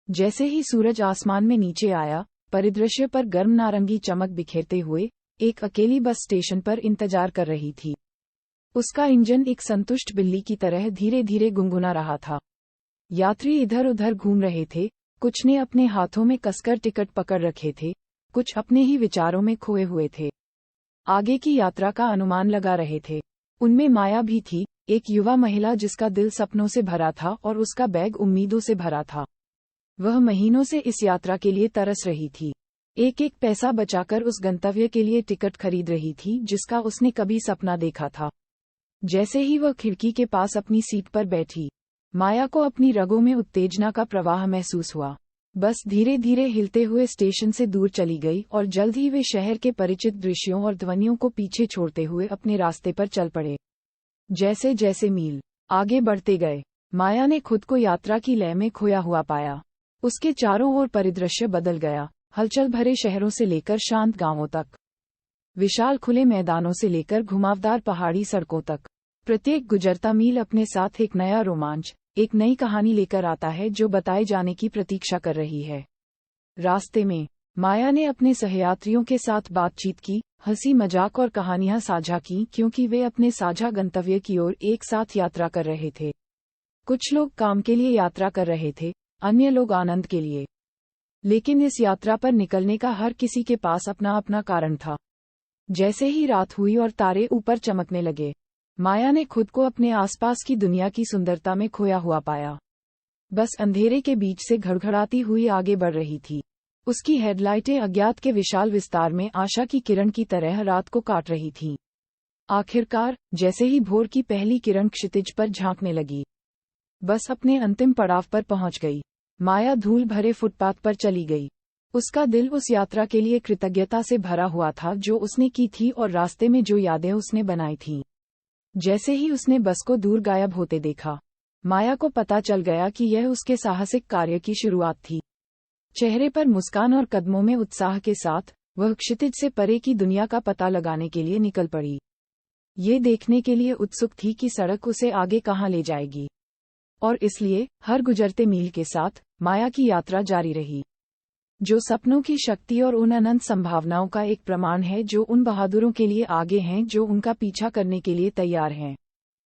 जैसे ही सूरज आसमान में नीचे आया, परिदृश्य पर गर्म नारंगी चमक बिखेरते हुए एक अकेली बस स्टेशन पर इंतजार कर रही थी। उसका इंजन एक संतुष्ट बिल्ली की तरह धीरे धीरे गुनगुना रहा था। यात्री इधर उधर घूम रहे थे, कुछ ने अपने हाथों में कसकर टिकट पकड़ रखे थे, कुछ अपने ही विचारों में खोए हुए थे। आगे की यात्रा का अनुमान लगा रहे थे। उनमें माया भी थी, एक युवा महिला जिसका दिल सपनों से भरा था और उसका बैग उम्मीदों से भरा था। वह महीनों से इस यात्रा के लिए तरस रही थी, एक एक पैसा बचाकर उस गंतव्य के लिए टिकट खरीद रही थी जिसका उसने कभी सपना देखा था। जैसे ही वह खिड़की के पास अपनी सीट पर बैठी, माया को अपनी रगों में उत्तेजना का प्रवाह महसूस हुआ। बस धीरे धीरे हिलते हुए स्टेशन से दूर चली गई और जल्द ही वे शहर के परिचित दृश्यों और ध्वनियों को पीछे छोड़ते हुए अपने रास्ते पर चल पड़े। जैसे जैसे मील आगे बढ़ते गए, माया ने खुद को यात्रा की लय में खोया हुआ पाया। उसके चारों ओर परिदृश्य बदल गया, हलचल भरे शहरों से लेकर शांत गांवों तक, विशाल खुले मैदानों से लेकर घुमावदार पहाड़ी सड़कों तक। प्रत्येक गुजरता मील अपने साथ एक नया रोमांच, एक नई कहानी लेकर आता है जो बताए जाने की प्रतीक्षा कर रही है। रास्ते में माया ने अपने सहयात्रियों के साथ बातचीत की, हंसी मजाक और कहानियां साझा की, क्योंकि वे अपने साझा गंतव्य की ओर एक साथ यात्रा कर रहे थे। कुछ लोग काम के लिए यात्रा कर रहे थे, अन्य लोग आनंद के लिए। लेकिन इस यात्रा पर निकलने का हर किसी के पास अपना अपना कारण था। जैसे ही रात हुई और तारे ऊपर चमकने लगे, माया ने खुद को अपने आसपास की दुनिया की सुंदरता में खोया हुआ पाया। बस अंधेरे के बीच से घड़घड़ाती हुई आगे बढ़ रही थी। उसकी हेडलाइटें अज्ञात के विशाल विस्तार में आशा की किरण की तरह रात को काट रही थीं। आखिरकार, जैसे ही भोर की पहली किरण क्षितिज पर झांकने लगी, बस अपने अंतिम पड़ाव पर पहुंच गई। माया धूल भरे फुटपाथ पर चली गई। उसका दिल उस यात्रा के लिए कृतज्ञता से भरा हुआ था जो उसने की थी और रास्ते में जो यादें उसने बनाई थीं। जैसे ही उसने बस को दूर गायब होते देखा, माया को पता चल गया कि यह उसके साहसिक कार्य की शुरुआत थी। चेहरे पर मुस्कान और कदमों में उत्साह के साथ वह क्षितिज से परे की दुनिया का पता लगाने के लिए निकल पड़ी। ये देखने के लिए उत्सुक थी कि सड़क उसे आगे कहाँ ले जाएगी। और इसलिए हर गुजरते मील के साथ माया की यात्रा जारी रही, जो सपनों की शक्ति और उन अनंत संभावनाओं का एक प्रमाण है जो उन बहादुरों के लिए आगे हैं जो उनका पीछा करने के लिए तैयार हैं।